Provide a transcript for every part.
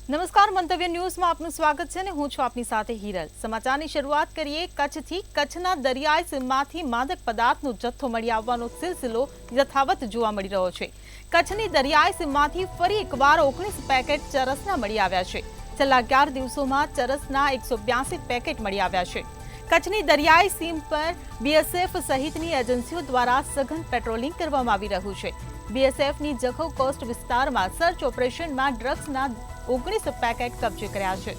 નમસ્કાર, મંતવ્ય ન્યૂઝમાં આપનું સ્વાગત છે અને હું છું આપની સાથે હિરલ। સમાચારની શરૂઆત કરીએ કચ્છથી। કચ્છના દરિયાઈ સીમમાંથી માદક પદાર્થનો જથ્થો મળી આવવાનો સિલસિલો યથાવત જોવા મળી રહ્યો છે। કચ્છની દરિયાઈ સીમમાંથી ફરી એકવાર 19 પેકેટ ચરસના મળી આવ્યા છે। છેલ્લા 11 દિવસોમાં ચરસના 182 પેકેટ મળી આવ્યા છે। કચ્છની દરિયાઈ સીમ પર બીએસએફ સહિતની એજન્સીઓ દ્વારા સઘન પેટ્રોલિંગ કરવામાં આવી રહ્યું છે। બીએસએફની જખૌ કોસ્ટ વિસ્તારમાં સર્ચ ઓપરેશનમાં ડ્રગ્સના 19 પેકેટ કબજે કર્યા છે।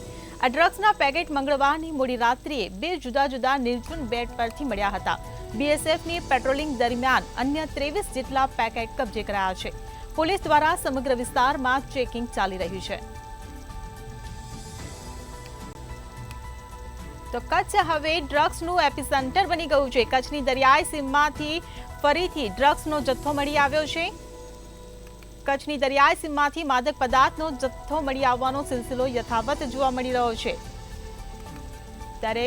આ ડ્રગ્સના પેકેટ મંગળવારની મોડી રાત્રિએ 2 જુદા જુદા નિર્જન બેટ પરથી મળ્યા હતા। બીએસએફની પેટ્રોલિંગ દરમિયાન અન્ય 23 જેટલા પેકેટ કબજે કરાયા છે। પોલીસ દ્વારા સમગ્ર વિસ્તારમાં ચેકિંગ ચાલી રહ્યું છે। તો કચ્છ હવે ડ્રગ્સનું એપિસેન્ટર બની ગયું છે। કચ્છની દરિયાઈ સીમમાંથી ફરીથી ડ્રગ્સનો જથ્થો મળી આવ્યો છે। કચ્છની દરિયાઈ સીમમાંથી માદક પદાર્થનો જથ્થો મળી આવવાનો સિલસિલો યથાવત જોવા મળી રહ્યો છે। ત્યારે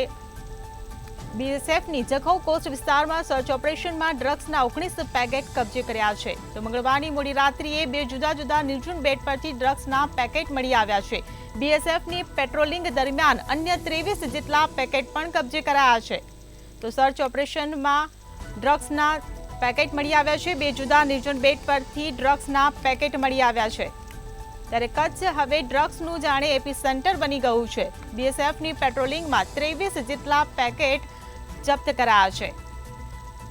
બીએસએફની જખૌ કોસ્ટ વિસ્તારમાં સર્ચ ઓપરેશનમાં ડ્રગ્સના 19 પેકેટ કબજે કર્યા છે। તો મંગળવારની મોડી રાત્રિએ 2 જુદા જુદા નિર્જન બેટ પરથી ડ્રગ્સના પેકેટ મળી આવ્યા છે। બીએસએફની પેટ્રોલિંગ દરમિયાન અન્ય 23 જેટલા પેકેટ પણ કબજે કરાયા છે। તો સર્ચ ઓપરેશનમાં ડ્રગ્સના પેકેટ મળી આવ્યા છે। 2 જુદા નિર્જન બેટ પરથી ડ્રગ્સના પેકેટ મળી આવ્યા છે। ત્યારે કચ્છ હવે ડ્રગ્સનું જાણે એપિસેન્ટર બની ગયું છે। બીએસએફની પેટ્રોલિંગમાં 23 જેટલા પેકેટ જપ્ત કરાયા છે।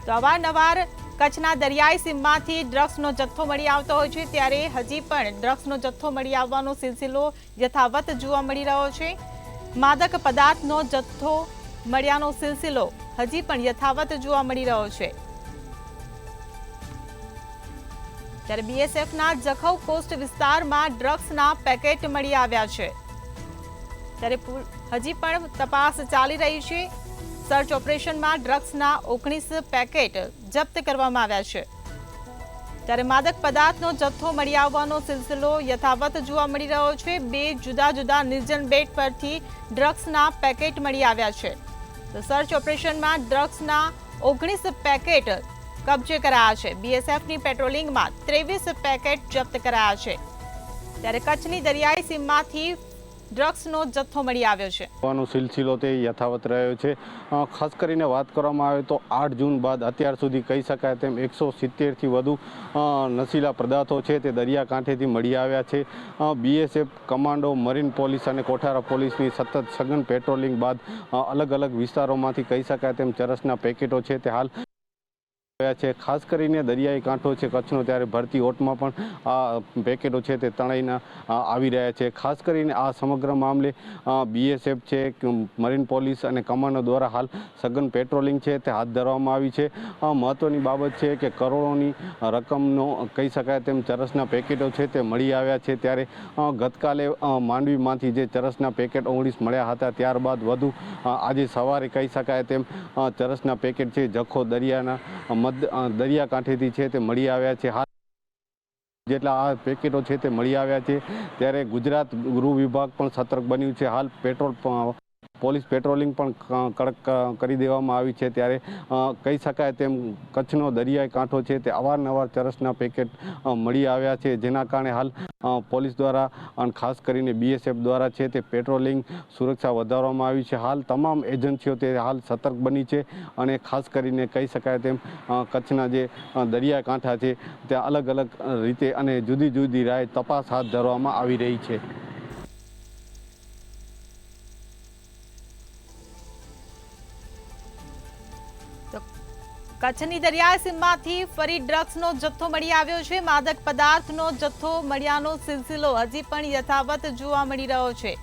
તો અવારનવાર કચ્છના દરિયાઈ સીમમાંથી ડ્રગ્સનો જથ્થો મળી આવતો હોય છે, ત્યારે હજી પણ ડ્રગ્સનો જથ્થો મળી આવવાનો સિલસિલો યથાવત જોવા મળી રહ્યો છે। માદક પદાર્થનો જથ્થો મળ્યાનો સિલસિલો હજી પણ યથાવત જોવા મળી રહ્યો છે। ત્યારે બીએસએફના જખૌ કોસ્ટ વિસ્તારમાં ડ્રગ્સના પેકેટ મળી આવ્યા છે। ત્યારે હજી પણ તપાસ ચાલી રહી છે। સર્ચ ઓપરેશનમાં ડ્રગ્સના 19 પેકેટ જપ્ત કરવામાં આવ્યા છે। ત્યારે માદક પદાર્થનો જથ્થો મળી આવવાનો સિલસિલો યથાવત જોવા મળી રહ્યો છે। 2 જુદા જુદા નિર્જન બેટ પરથી ડ્રગ્સના પેકેટ મળી આવ્યા છે। તો સર્ચ ઓપરેશનમાં ડ્રગ્સના 19 પેકેટ કબજે કરાયા છે। બીએસએફની પેટ્રોલિંગમાં 23 પેકેટ જપ્ત કરાયા છે। ત્યારે કચ્છની દરિયાઈ સીમમાંથી ડ્રગ્સનો જથ્થો મળી આવ્યો છે। સિલસિલો તે યથાવત રહ્યો છે। ખાસ કરીને વાત કરવામાં આવે તો 8 જૂન બાદ અત્યાર સુધી કહી શકાય તેમ 170થી વધુ નશીલા પદાર્થો છે તે દરિયાકાંઠેથી મળી આવ્યા છે। બીએસએફ, કમાન્ડો, મરીન પોલીસ અને કોઠારા પોલીસની સતત સઘન પેટ્રોલિંગ બાદ અલગ અલગ વિસ્તારોમાંથી કહી શકાય તેમ ચરસના પેકેટો છે તે હાલ છે। ખાસ કરીને દરિયાઈ કાંઠો છે કચ્છનો, ત્યારે ભરતી ઓટમાં પણ આ પેકેટો છે તે તણાઈને આવી રહ્યા છે। ખાસ કરીને આ સમગ્ર મામલે બીએસએફ છે, મરીન પોલીસ અને કમાન્ડો દ્વારા હાલ સઘન પેટ્રોલિંગ છે તે હાથ ધરવામાં આવી છે। મહત્વની બાબત છે કે કરોડોની રકમનો કહી શકાય તેમ ચરસના પેકેટો છે તે મળી આવ્યા છે। ત્યારે ગતકાલે માંડવીમાંથી જે ચરસના પેકેટ 19 મળ્યા હતા, ત્યારબાદ વધુ આજે સવારે કહી શકાય તેમ ચરસના પેકેટ છે જખૌ દરિયાકાંઠેથી છે તે મળી આવ્યા છે। હાલ જેટલા આ પેકેટો છે તે મળી આવ્યા છે, ત્યારે ગુજરાત ગૃહ વિભાગ પણ સતર્ક બન્યું છે। હાલ પોલીસ પેટ્રોલિંગ પણ કડક કરી દેવામાં આવી છે। ત્યારે કહી શકાય તેમ કચ્છનો દરિયાઈ કાંઠો છે તે અવારનવાર ચરસના પેકેટ મળી આવ્યા છે, જેના કારણે હાલ પોલીસ દ્વારા અને ખાસ કરીને બીએસએફ દ્વારા છે તે પેટ્રોલિંગ સુરક્ષા વધારવામાં આવી છે। હાલ તમામ એજન્સીઓ તે હાલ સતર્ક બની છે અને ખાસ કરીને કહી શકાય તેમ કચ્છના જે દરિયા કાંઠા છે ત્યાં અલગ અલગ રીતે અને જુદી જુદી રાહે તપાસ હાથ ધરવામાં આવી રહી છે। કચ્છની દરિયાઈ સીમમાંથી ફરી ડ્રગ્સનો જથ્થો મળી આવ્યો છે। માદક પદાર્થનો જથ્થો મળ્યાનો સિલસિલો હજી પણ યથાવત જોવા મળી રહ્યો છે।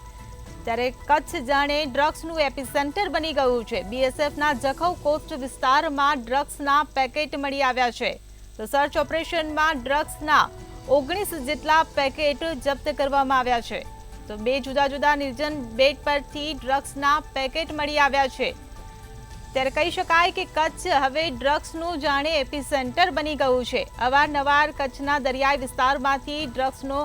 ત્યારે કચ્છ જાણે ડ્રગ્સનું એપિસેન્ટર બની ગયું છે। બીએસએફના જખૌ કોસ્ટ વિસ્તારમાં ડ્રગ્સના પેકેટ મળી આવ્યા છે। તો સર્ચ ઓપરેશનમાં ડ્રગ્સના 19 જેટલા પેકેટ જપ્ત કરવામાં આવ્યા છે। તો 2 જુદા જુદા નિર્જન બેટ પરથી ડ્રગ્સના પેકેટ મળી આવ્યા છે। ત્યારે કહી શકાય કે કચ્છ હવે ડ્રગ્સનું જાણે એપિસેન્ટર બની ગયું છે। અવારનવાર કચ્છના દરિયાઈ વિસ્તારમાંથી ડ્રગ્સનો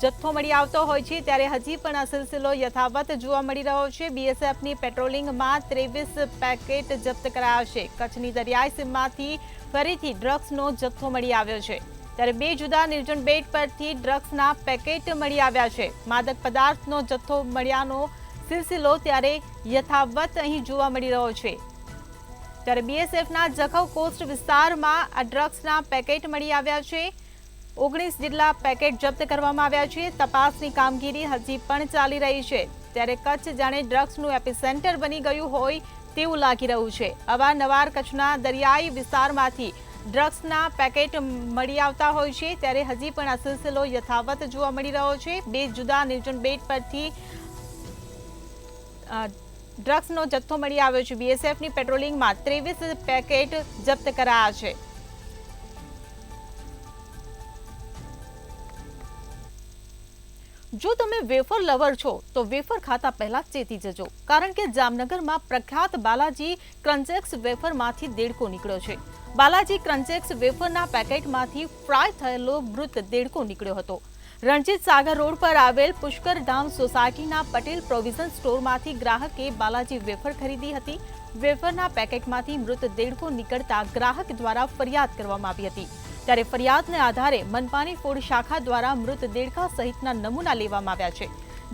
જથ્થો મળી આવતો હોય છે, ત્યારે હજી પણ આ સિલસિલો યથાવત જોવા મળી રહ્યો છે। બીએસએફની પેટ્રોલિંગમાં 23 પેકેટ જપ્ત કરાયા છે। કચ્છની દરિયાઈ સીમમાંથી ફરીથી ડ્રગ્સનો જથ્થો મળી આવ્યો છે। ત્યારે 2 જુદા નિર્જન બેટ પરથી ડ્રગ્સના પેકેટ મળી આવ્યા છે. માદક પદાર્થનો જથ્થો મળ્યાનો સિલસિલો ત્યારે યથાવત અહીં જોવા મળી રહ્યો છે. ત્યારે બીએસએફના જખૌ કોસ્ટ વિસ્તારમાં આ ડ્રગ્સના પેકેટ મળી આવ્યા છે. 19 જેટલા પેકેટ જપ્ત કરવામાં આવ્યા છે. તપાસની કામગીરી હજી પણ ચાલી રહી છે. ત્યારે કચ્છ જાણે ડ્રગ્સનું એપિસેન્ટર બની ગયું હોય તેવું લાગી રહ્યું છે. અવારનવાર કચ્છના દરિયાઈ વિસ્તારમાંથી ડ્રગ્સના પેકેટ મળી આવતા હોય છે. ત્યારે હજી પણ આ સિલસિલો યથાવત જોવા મળી રહ્યો છે. 2 જુદા નિર્જન બેટ પરથી ડ્રગ્સનો જથ્થો મળી આવ્યો છે. બીએસએફની પેટ્રોલિંગમાં 23 પેકેટ જપ્ત કરાયા છે. જો તમે વેફર લવર છો તો વેફર ખાતા પહેલા ચેતી જજો, કારણ કે જામનગરમાં પ્રખ્યાત બાલાજી ક્રન્ચેક્સ વેફરમાંથી દેડકો નીકળ્યો છે. બાલાજી ક્રન્ચેક્સ વેફરના પેકેટમાંથી ફ્રાય થયેલો મૃત દેડકો નીકળ્યો હતો. રણજીત સાગર રોડ પર આવેલ પુષ્કરધામ સોસાયટીના પટેલ પ્રોવિઝન સ્ટોરમાંથી ગ્રાહકે બાલાજી વેફર ખરીદી હતી. વેફરના પેકેટમાંથી મૃત દેડકો નીકળતા ગ્રાહક દ્વારા ફરિયાદ કરવામાં આવી હતી. ત્યારે ફરિયાદને આધારે મનપાની ફૂડ શાખા દ્વારા મૃત દેડકા સહિતના નમૂના લેવામાં આવ્યા છે.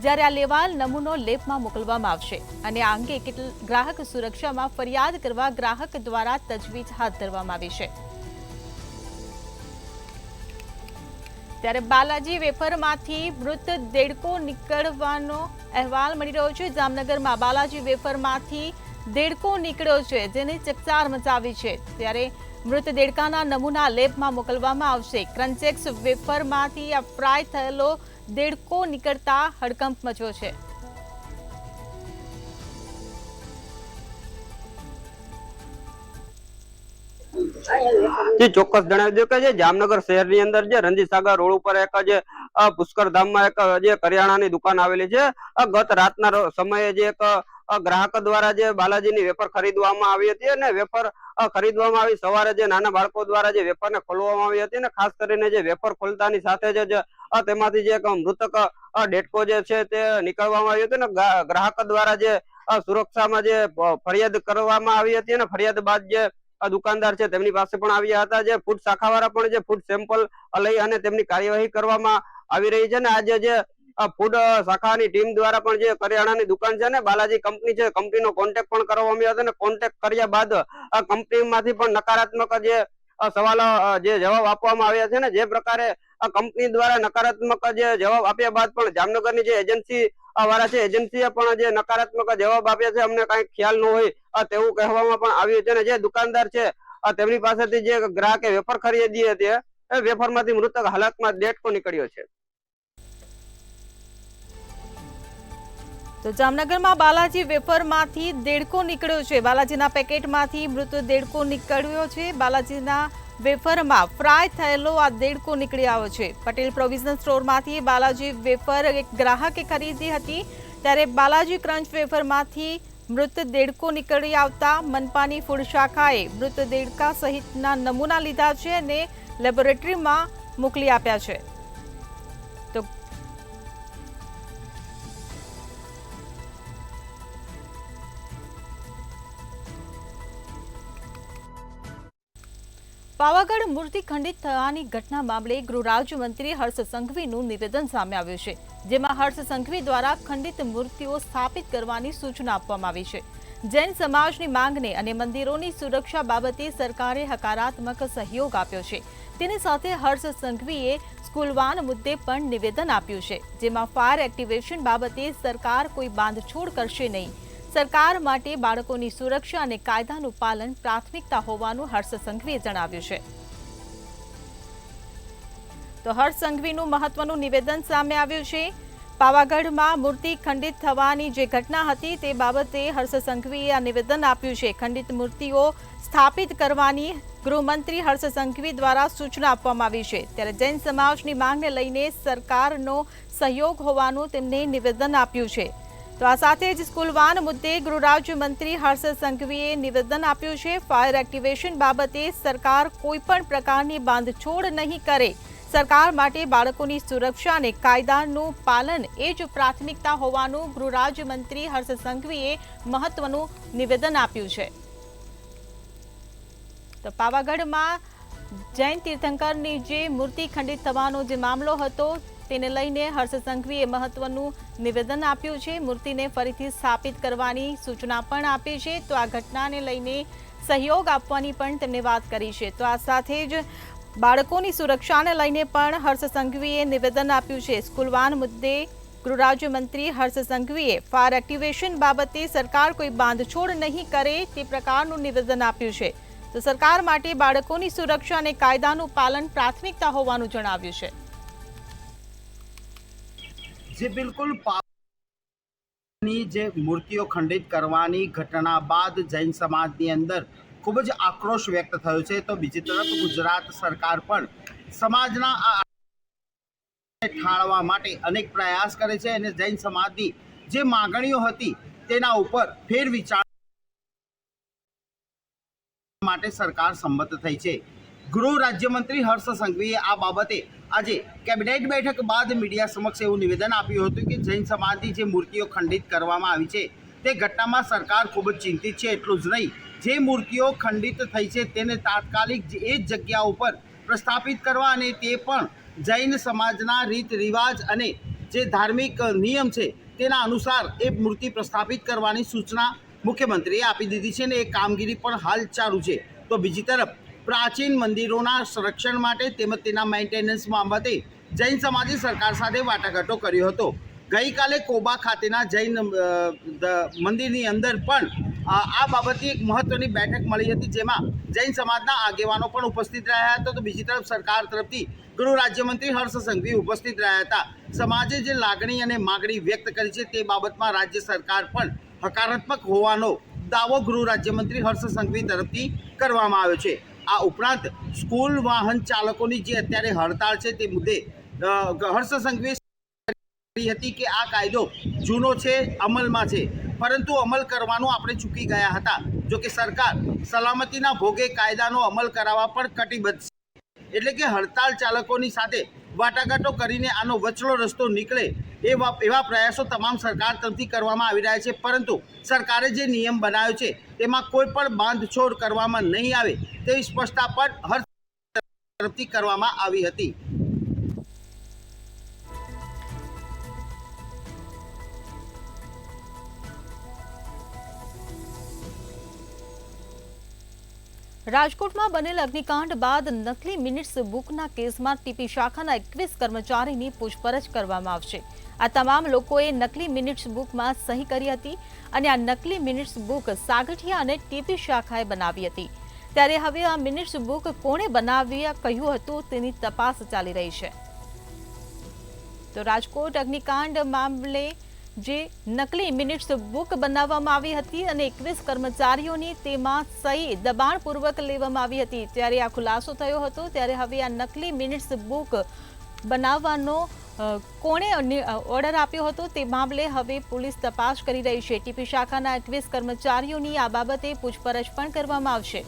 જ્યારે આ લેવાલ નમૂનો લેબમાં મોકલવામાં આવશે અને આ અંગે ગ્રાહક સુરક્ષામાં ફરિયાદ કરવા ગ્રાહક દ્વારા તજવીજ હાથ ધરવામાં આવી છે. ત્યારે બાલાજી વેફરમાંથી મૃત દેડકો નીકળવાનો અહેવાલ મળી રહ્યો છે. જામનગરમાં બાલાજી વેફરમાંથી દેડકો નીકળ્યો છે, જેને ચકચાર મચાવી છે. ત્યારે મૃત દેડકાના નમૂના લેબમાં મોકલવામાં આવશે. ક્રન્ચેક્સ વેફરમાંથી આ ફ્રાય થયેલો દેડકો નીકળતા હડકંપ મચ્યો છે. ચોક્કસ જણાવી દઉં કે જે જામનગર શહેરની અંદર જે રણજીત સાગર રોડ ઉપર એક જે પુષ્કરધામમાં એક જે કરિયાણાની દુકાન આવેલી છે. ગત રાતના સમયે જે એક ગ્રાહક દ્વારા જે બાલાજીની વેફર ખરીદવામાં આવી હતી અને વેફર ખરીદવામાં આવી સવારે જે નાના બાળકો દ્વારા જે વેફરને ખોલવામાં આવી હતી અને ખાસ કરીને જે વેફર ખોલતાની સાથે જ તેમાંથી જે એક મૃતક દેડકો જે છે તે નીકળવામાં આવ્યો હતો અને ગ્રાહક દ્વારા જે સુરક્ષામાં જે ફરિયાદ કરવામાં આવી હતી અને ફરિયાદ બાદ જે દુકાનદાર છે તેમની પાસે પણ આવ્યા હતા. જે ફૂડ શાખાવાળા પણ જે ફૂડ સેમ્પલ લઈ અને તેમની કાર્યવાહી કરવામાં આવી રહી છે. ને આજે જે ફૂડ શાખાની ટીમ દ્વારા પણ જે કરિયાણાની દુકાન છે ને બાલાજી કંપની છે, કંપનીનો કોન્ટેક્ટ પણ કરવામાં આવ્યો હતો અને કોન્ટેક્ટ કર્યા બાદ કંપનીમાંથી પણ નકારાત્મક જે સવાલો જે જવાબ આપવામાં આવ્યા છે ને જે પ્રકારે કંપની દ્વારા નકારાત્મક જે જવાબ આપ્યા બાદ પણ જામનગરની જે એજન્સી વાળા છે એજન્સીએ પણ જે નકારાત્મક જવાબ આપ્યા છે અમને કઈ ખ્યાલ ન હોય તેવું કહેવામાં પણ આવ્યું છે. અને જે દુકાનદાર છે તેમની પાસેથી જે ગ્રાહકે વેફર ખરીદી હતી એ વેફરમાંથી મૃતક હાલતમાં દેડકો નીકળ્યો છે. તો જામનગરમાં બાલાજી વેફરમાંથી દેડકો નીકળ્યો છે. બાલાજીના પેકેટમાંથી મૃત દેડકો નીકળ્યો છે. બાલાજીના વેફરમાં ફ્રાય થયેલો આ દેડકો નીકળી આવ્યો છે. પટેલ પ્રોવિઝન સ્ટોરમાંથી બાલાજી વેફર એક ગ્રાહકે ખરીદી હતી. ત્યારે બાલાજી ક્રંચ વેફરમાંથી મૃત દેડકો નીકળી આવતા મનપાની ફૂડ શાખાએ મૃત દેડકા સહિતના નમૂના લીધા છે અને લેબોરેટરીમાં મોકલી આપ્યા છે. તો પાવાગઢ મૂર્તિ ખંડિત થવાની ઘટના મામલે ગૃહ રાજ્યમંત્રી હર્ષ સંઘવીનું નિવેદન સામે આવ્યું છે. જેમાં હર્ષ સંઘવી દ્વારા ખંડિત મૂર્તિઓ સ્થાપિત કરવાની સૂચના આપવામાં આવી છે. જૈન સમાજની માંગને અને મંદિરોની સુરક્ષા બાબતે સરકારે હકારાત્મક સહયોગ આપ્યો છે. તેની સાથે હર્ષ સંઘવીએ સ્કૂલવાન મુદ્દે પણ નિવેદન આપ્યું છે. જેમાં ફાયર એક્ટિવેશન બાબતે સરકાર કોઈ બાંધછોડ કરશે નહીં. સરકાર માટે બાળકોની સુરક્ષા અને કાયદાનું પાલન પ્રાથમિકતા હોવાનું હર્ષ સંઘવીએ જણાવ્યું છે. તો હર્ષ સંઘવીનું મહત્વનું નિવેદન સામે આવ્યું છે. પાવાગઢમાં મૂર્તિ ખંડિત થવાની જે ઘટના હતી તે બાબતે હર્ષ સંઘવીએ આ નિવેદન આપ્યું છે. ખંડિત મૂર્તિઓ સ્થાપિત કરવાની ગૃહમંત્રી હર્ષ સંઘવી દ્વારા સૂચના આપવામાં આવી છે. ત્યારે જૈન સમાજની માંગને લઈને સરકારનો સહયોગ હોવાનું તેમને નિવેદન આપ્યું છે. તો આ સાથે જ સ્કૂલવાન મુદ્દે ગૃહ રાજ્યમંત્રી હર્ષ સંઘવીએ નિવેદન આપ્યું છે. ફાયર એક્ટિવેશન બાબતે સરકાર કોઈ પણ પ્રકારની બાંધછોડ નહીં કરે. સરકાર માટે બાળકોની સુરક્ષા અને કાયદાનું પાલન એ જ પ્રાથમિકતા હોવાનું ગૃહ રાજ્યમંત્રી હર્ષ સંઘવીએ મહત્વનું નિવેદન આપ્યું છે. તો પાવાગઢમાં જૈન તીર્થંકરની જે મૂર્તિ ખંડિત થવાનો જે મામલો હતો તેને લઈને હર્ષ સંઘવીએ મહત્વનું નિવેદન આપ્યું છે. મૂર્તિને ફરીથી સ્થાપિત કરવાની સૂચના પણ આપી છે. તો આ ઘટનાને લઈને સહયોગ આપવાની પણ તેમણે વાત કરી છે. તો આ સાથે જ બાળકોની સુરક્ષાને લઈને પણ હર્ષ સંઘવીએ નિવેદન આપ્યું છે. સ્કૂલ વાન મુદ્દે ગૃહ રાજ્યમંત્રી હર્ષ સંઘવીએ ફાયર એક્ટિવેશન બાબતે સરકાર કોઈ બાંધછોડ નહીં કરે તે પ્રકારનું નિવેદન આપ્યું છે. તો સરકાર માટે બાળકોની સુરક્ષા અને કાયદાનું પાલન પ્રાથમિકતા હોવાનું જણાવ્યું છે. જે બિલકુલ ની જે મૂર્તિઓ ખંડિત કરવાની ઘટના બાદ જૈન સમાજની અંદર ખૂબ જ આક્રોશ વ્યક્ત થયો છે. તો બીજી તરફ ગુજરાત સરકાર પણ સમાજના આ ઠાળવા માટે અનેક પ્રયાસ કરે છે અને જૈન સમાજની જે માગણીઓ હતી તેના ઉપર ફેરવિચાર માટે સરકાર સંમત થઈ છે. ગૃહ રાજ્યમંત્રી હર્ષ સંઘવીએ આ બાબતે આજે કેબિનેટ બેઠક બાદ મીડિયા સમક્ષ એવું નિવેદન આપ્યું હતું કે જૈન સમાજની જે મૂર્તિઓ ખંડિત કરવામાં આવી છે તે ઘટનામાં સરકાર ખૂબ જ ચિંતિત છે. એટલું જ નહીં, જે મૂર્તિઓ ખંડિત થઈ છે તેને તાત્કાલિક એ જ જગ્યા ઉપર પ્રસ્થાપિત કરવા અને તે પણ જૈન સમાજના રીત રિવાજ અને જે ધાર્મિક નિયમ છે તેના અનુસાર એ મૂર્તિ પ્રસ્થાપિત કરવાની સૂચના મુખ્યમંત્રીએ આપી દીધી છે અને એ કામગીરી પણ હાલ ચાલુ છે. તો બીજી તરફ પ્રાચીન મંદિરોના સંરક્ષણ માટે તેમજ તેના મેન્ટેનન્સ બાબતે જૈન સમાજે સરકાર સાથે વાટાઘાટો કર્યો હતો. ગઈકાલે કોબા ખાતેના જૈન મંદિરની અંદર પણ આ બાબતે એક મહત્વની બેઠક મળી હતી, જેમાં જૈન સમાજના આગેવાનો પણ ઉપસ્થિત રહ્યા હતા. તો બીજી તરફ સરકાર તરફથી ગૃહ રાજ્યમંત્રી હર્ષ સંઘવી ઉપસ્થિત રહ્યા હતા. સમાજે જે લાગણી અને માગણી વ્યક્ત કરી છે તે બાબતમાં રાજ્ય સરકાર પણ હકારાત્મક હોવાનો દાવો ગૃહ રાજ્યમંત્રી હર્ષ સંઘવી તરફથી કરવામાં આવ્યો છે. આ ઉપરાંત સ્કૂલ વાહન ચાલકોની જે અત્યારે હડતાળ છે તે મુદ્દે હર્ષ સંઘવી હતી કે આ કાયદો જૂનો છે, અમલમાં છે, પરંતુ અમલ કરવાનું આપણે ચૂકી ગયા હતા. જો કે સરકાર સલામતીના ભોગે કાયદાનો અમલ કરાવવા પણ કટિબદ્ધ છે. એટલે કે હડતાળ ચાલકોની સાથે વાટાઘાટો કરીને આનો વચલો રસ્તો નીકળે એવા પ્રયાસો તમામ સરકાર તરફથી કરવામાં આવી રહ્યા છે. પરંતુ સરકારે જે નિયમ બનાવ્યો છે તેમાં કોઈ પણ બાંધછોડ કરવામાં નહીં આવે તેવી સ્પષ્ટતા પણ હર તરફથી કરવામાં આવી હતી. રાજકોટમાં બનેલ અગ્નિકાંડ બાદ નકલી મિનિટ્સ બુકના કેસમાં ટીપી શાખાના 21 કર્મચારીની પૂછપરછ કરવામાં આવશે. આ તમામ લોકોએ નકલી મિનિટ્સ બુકમાં સહી કરી હતી અને આ નકલી મિનિટ્સ બુક સાગઠિયા અને ટીપી શાખાએ બનાવી હતી. ત્યારે હવે આ મિનિટ્સ બુક કોણે બનાવી કહ્યું હતું તેની તપાસ ચાલી રહી છે. તો રાજકોટ અગ્નિકાંડ મામલે જે નકલી મિનિટ્સ બુક બનાવવામાં આવી હતી અને 21 કર્મચારીઓની તેમાં સહી દબાણપૂર્વક લેવામાં આવી હતી, ત્યારે આ ખુલાસો થયો હતો. ત્યારે હવે આ નકલી મિનિટ્સ બુક બનાવવાનો કોણે ઓર્ડર આપ્યો હતો તે મામલે હવે પોલીસ તપાસ કરી રહી છે. ટીપી શાખાના 21 કર્મચારીઓની આ બાબતે પૂછપરછ પણ કરવામાં આવશે.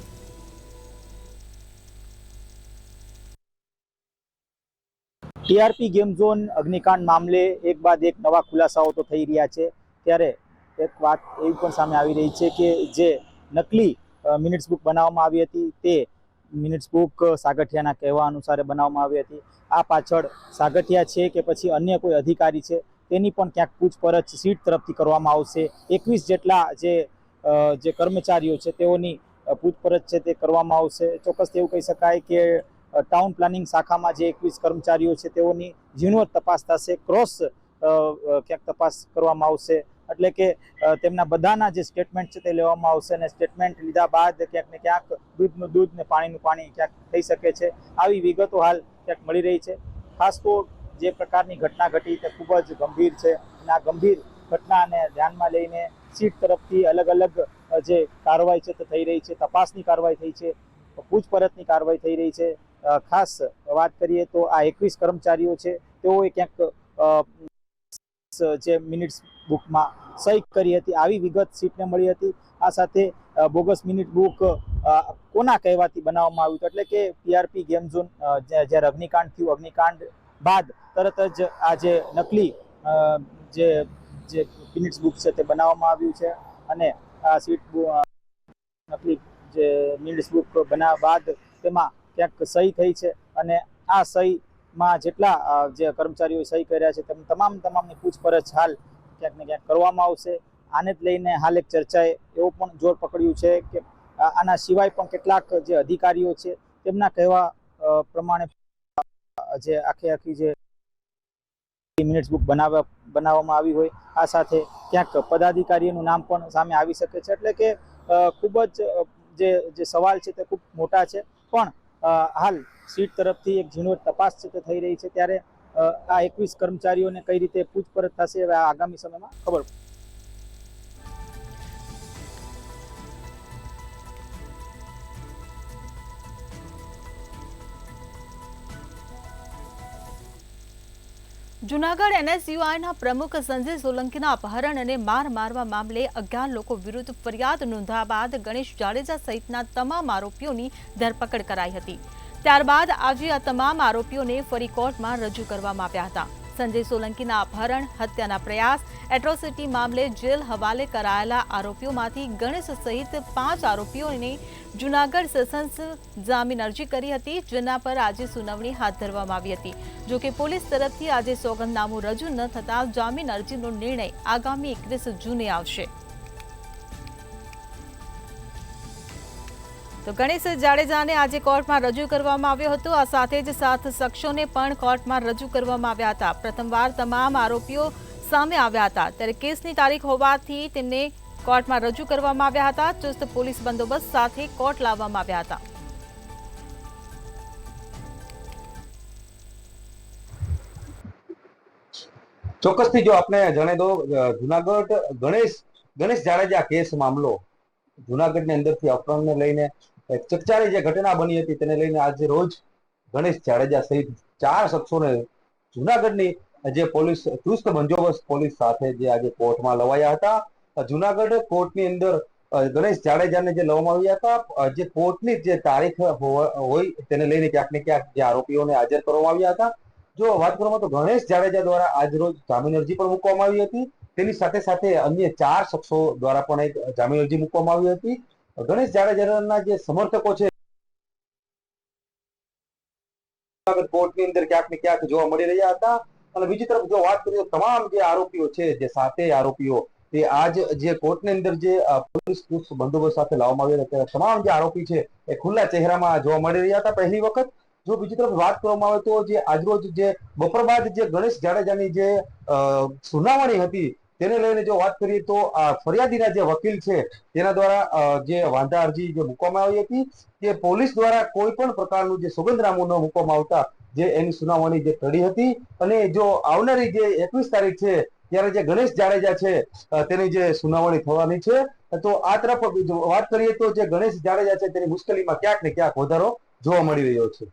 ટીઆરપી ગેમ ઝોન અગ્નિકાંડ મામલે એક બાદ એક નવા ખુલાસાઓ તો થઈ રહ્યા છે. ત્યારે એક વાત એવી પણ સામે આવી રહી છે કે જે નકલી મિનિટ્સ બુક બનાવવામાં આવી હતી તે મિનિટ્સ બુક સાગઠિયાના કહેવા અનુસાર બનાવવામાં આવી હતી. આ પાછળ સાગઠિયા છે કે પછી અન્ય કોઈ અધિકારી છે તેની પણ ક્યાંક પૂછપરછ સીટ તરફથી કરવામાં આવશે. 21 જેટલા જે કર્મચારીઓ છે તેઓની પૂછપરછ છે તે કરવામાં આવશે. ચોક્કસ એવું કહી શકાય કે ટાઉન પ્લાનિંગ શાખામાં જે 21 કર્મચારીઓ છે તેઓની ઝીણવટ તપાસ થશે, ક્રોસ ક્યાંક તપાસ કરવામાં આવશે. એટલે કે તેમના બધાના જે સ્ટેટમેન્ટ છે તે લેવામાં આવશે અને સ્ટેટમેન્ટ લીધા બાદ ક્યાંક ને ક્યાંક દૂધનું દૂધ ને પાણીનું પાણી ક્યાંક થઈ શકે છે. આવી વિગતો હાલ ક્યાંક મળી રહી છે. ખાસ તો જે પ્રકારની ઘટના ઘટી તે ખૂબ જ ગંભીર છે અને આ ગંભીર ઘટનાને ધ્યાનમાં લઈને સીટ તરફથી અલગ અલગ જે કાર્યવાહી છે તે થઈ રહી છે. તપાસની કાર્યવાહી થઈ છે, પૂછપરછની કાર્યવાહી થઈ રહી છે. ખાસ વાત કરીએ તો આ 21 કર્મચારીઓ છે તેઓએ ક્યાંક જે મિનિટ્સ બુકમાં સહી કરી હતી આવી વિગત સીટને મળી હતી. આ સાથે બોગસ મિનિટ બુક કોના કહેવાથી બનાવવામાં આવ્યું હતું, એટલે કે ટીઆરપી ગેમ ઝોન જ્યારે અગ્નિકાંડ થયું, અગ્નિકાંડ બાદ તરત જ આ જે નકલી જે મિનિટ્સ બુક છે તે બનાવવામાં આવ્યું છે અને આ સીટ નકલી જે મિનિટ્સ બુક બનાવ્યા બાદ તેમાં ક્યાંક સહી થઈ છે અને આ સહીમાં જેટલા જે કર્મચારીઓ સહી કર્યા છે તેમ તમામની પૂછપરછ હાલ ક્યાંક ને ક્યાંક કરવામાં આવશે. આને જ લઈને હાલ એક ચર્ચાએ એવું પણ જોર પકડ્યું છે કે આના સિવાય પણ કેટલાક જે અધિકારીઓ છે તેમના કહેવા પ્રમાણે જે આખી જે મિનિટ્સ બુક બનાવવામાં આવી હોય આ સાથે ક્યાંક પદાધિકારીનું નામ પણ સામે આવી શકે છે. એટલે કે ખૂબ જ જે સવાલ છે તે ખૂબ મોટા છે. પણ હાલ સીટ તરફથી એક ઝીણવટ તપાસ છે તે થઈ રહી છે. ત્યારે આ 21 કર્મચારીઓને કઈ રીતે પૂછપરછ થશે હવે આગામી સમયમાં ખબર પડશે. જૂનાગઢ NSUIના પ્રમુખ સંજય સોલંકીના અપહરણ અને મારવા મામલે 11 લોકો વિરુદ્ધ ફરિયાદ નોંધ્યા બાદ ગણેશ જાડેજા સહિતના તમામ આરોપીઓની ધરપકડ કરાઈ હતી. ત્યારબાદ આજે આ તમામ આરોપીઓને ફરી કોર્ટમાં રજૂ કરવામાં આવ્યા હતા. સંજય સોલંકીના અપહરણ, હત્યાના પ્રયાસ, એટ્રોસિટી મામલે જેલ હવાલે કરાયેલા આરોપીઓમાંથી ગણેશ સહિત 5 આરોપીઓને જૂનાગઢ સેશન્સ જામીન અરજી કરી હતી, જેના પર આજે સુનાવણી હાથ ધરવામાં આવી હતી. જોકે પોલીસ તરફથી આજે સોગંદનામું રજૂ ન થતા જામીન અરજીનો નિર્ણય આગામી 21 જૂને આવશે. તો ગણેશ જાડેજાને આજે કોર્ટમાં રજૂ કરવામાં આવ્યો હતો. આ સાથે જ 7 શખ્સોને પણ કોર્ટમાં રજૂ કરવામાં આવ્યા હતા. પ્રથમવાર તમામ આરોપીઓ સામે આવ્યા હતા. ત્યારે કેસની તારીખ હોવાથી તેમને કોર્ટમાં રજૂ કરવામાં આવ્યા હતા. ચુસ્ત પોલીસ બંદોબસ્ત સાથે કોર્ટ લાવવામાં આવ્યા હતા. ચોક્કસથી જો આપણે જણાવી દો, જુનાગઢ ગણેશ જાડેજા કેસ મામલો જુનાગઢની અંદરથી અપહરણને લઈને ચકચારી જે ઘટના બની હતી તેને લઈને આજે રોજ ગણેશ જાડેજા સહિત 4 શખ્સોને જુનાગઢની જે પોલીસ ચુસ્ત બંદોબસ્ત પોલીસ સાથે જે આજે કોર્ટમાં લવાયા હતા. જુનાગઢ કોર્ટની અંદર ગણેશ જાડેજાને જે લવામાં આવ્યા હતા, જે કોર્ટની જે તારીખ હોય તેને લઈને ક્યાંક ને ક્યાંક જે આરોપીઓને હાજર કરવામાં આવ્યા હતા. જો વાત કરવામાં તો ગણેશ જાડેજા દ્વારા આજ રોજ જામીન અરજી પણ મૂકવામાં આવી હતી. તેની સાથે સાથે અન્ય 4 શખ્સો દ્વારા પણ એક જામીન અરજી મૂકવામાં આવી હતી. ગણેશ જાડેજાના જે સમર્થકો છે કોર્ટની અંદર ક્યાંક ને ક્યાંક જોવા મળી રહ્યા હતા. અને બીજી તરફ જો વાત કરીએ તમામ જે આરોપીઓ છે, જે 7 આરોપીઓ તે આજ જે કોર્ટની અંદર જે પોલીસ બંદોબસ્ત સાથે લાવવામાં આવ્યા હતા, તમામ જે આરોપી છે એ ખુલ્લા ચહેરામાં જોવા મળી રહ્યા હતા પહેલી વખત. જો બીજી તરફ વાત કરવામાં આવે તો જે આજરોજ જે બપોર બાદ જે ગણેશ જાડેજાની જે સુનાવણી હતી તેને લઈને જો વાત કરીએ તો ફરિયાદીના જે વકીલ છે તેના દ્વારા જે વાંધા અરજી જે મૂકવામાં આવી હતી કે પોલીસ દ્વારા કોઈ પણ પ્રકારનું જે સોગંદનામું ન મૂકવામાં આવતા જે એની સુનાવણી જે ટળી હતી. અને જો આવનારી જે 21 તારીખ છે ત્યારે જે ગણેશ જાડેજા છે તેની જે સુનાવણી થવાની છે. તો આ તરફ વાત કરીએ તો જે ગણેશ જાડેજા છે તેની મુશ્કેલીમાં ક્યાંક ને ક્યાંક વધારો જોવા મળી રહ્યો છે.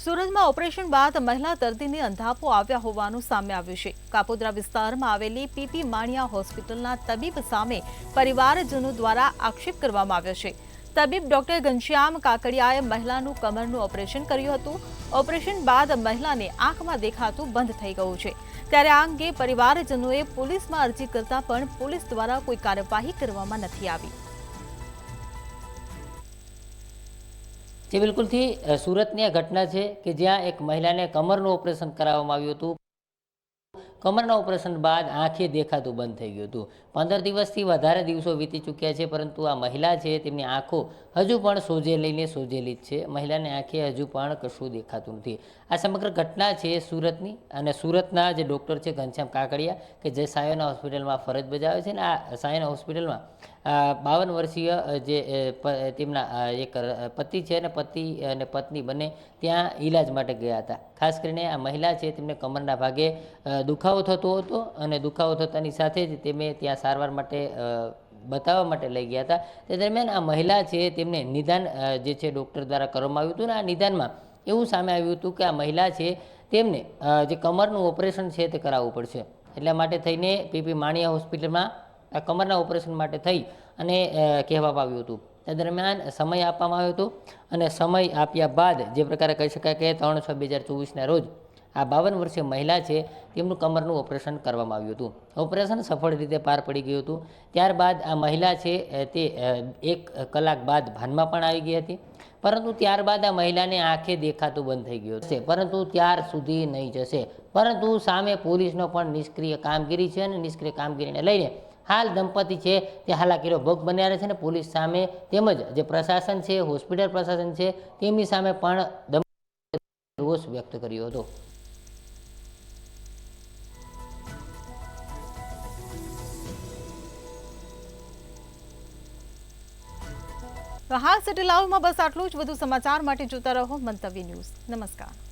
સુરતમાં ઓપરેશન બાદ મહિલા દર્દીને અંધાપો આવ્યા હોવાનું સામે આવ્યું છે. કાપોદ્રા વિસ્તારમાં આવેલી PP માણિયા હોસ્પિટલના તબીબ સામે પરિવારજનો દ્વારા આક્ષેપ કરવામાં આવ્યો છે. તબીબ ડોક્ટર ઘનશ્યામ કાકડિયાએ મહિલાનું કમરનું ઓપરેશન કર્યું હતું. ઓપરેશન બાદ મહિલાને આંખમાં દેખાતું બંધ થઈ ગયું છે. ત્યારે આ અંગે પરિવારજનોએ પોલીસમાં અરજી કરતા પણ પોલીસ દ્વારા કોઈ કાર્યવાહી કરવામાં નથી આવી. જે બિલકુલથી સુરતની આ ઘટના છે કે જ્યાં એક મહિલાને કમરનું ઓપરેશન કરાવવામાં આવ્યું હતું. કમરના ઓપરેશન બાદ આંખે દેખાતું બંધ થઈ ગયું હતું. 15 દિવસથી વધારે દિવસો વીતી ચૂક્યા છે, પરંતુ આ મહિલા છે તેમની આંખો હજુ પણ સોજેલી જ છે. મહિલાને આંખે હજુ પણ કશું દેખાતું નથી. આ સમગ્ર ઘટના છે સુરતની, અને સુરતના જે ડૉક્ટર છે ઘનશ્યામ કાકડિયા કે જે સાયોના હોસ્પિટલમાં ફરજ બજાવે છે, ને આ સાયોના હોસ્પિટલમાં 52 વર્ષીય જે તેમના એક પતિ છે અને પતિ અને પત્ની બંને ત્યાં ઈલાજ માટે ગયા હતા. ખાસ કરીને આ મહિલા છે તેમને કમરના ભાગે દુખાવો થતો હતો, અને દુખાવો થતાની સાથે જ તેમને ત્યાં સારવાર માટે બતાવવા માટે લઈ ગયા હતા. તે દરમિયાન આ મહિલા છે તેમને નિદાન જે છે ડૉક્ટર દ્વારા કરવામાં આવ્યું હતું, અને આ નિદાનમાં એવું સામે આવ્યું હતું કે આ મહિલા છે તેમને જે કમરનું ઓપરેશન છે તે કરાવવું પડશે. એટલા માટે થઈને PP માણિયા હોસ્પિટલમાં આ કમરના ઓપરેશન માટે થઈ અને કહેવામાં આવ્યું હતું. તે દરમિયાન સમય આપવામાં આવ્યો હતો, અને સમય આપ્યા બાદ જે પ્રકારે કહી શકાય કે 3/6/2024ના રોજ આ 52 વર્ષીય મહિલા છે તેમનું કમરનું ઓપરેશન કરવામાં આવ્યું હતું. ઓપરેશન સફળ રીતે પાર પડી ગયું હતું. ત્યારબાદ આ મહિલા છે તે 1 કલાક બાદ ભાનમાં પણ આવી ગઈ હતી, પરંતુ ત્યારબાદ આ મહિલાને આંખે દેખાતું બંધ થઈ ગયું છે, પરંતુ ત્યાર સુધી નહીં જશે. પરંતુ સામે પોલીસનો પણ નિષ્ક્રિય કામગીરી છે અને નિષ્ક્રિય કામગીરીને લઈને હાલ દંપતી છે તે હાલાકીનો ભોગ બન્યા રહે છે અને પોલીસ સામે તેમજ જે પ્રશાસન છે, હોસ્પિટલ પ્રશાસન છે, તેમની સામે પણ રોષ વ્યક્ત કર્યો હતો. તો હા સિટી લાઈવમાં બસ આટલું જ. વધુ સમાચાર માટે જોતા રહો મંતવ્ય ન્યૂઝ. નમસ્કાર.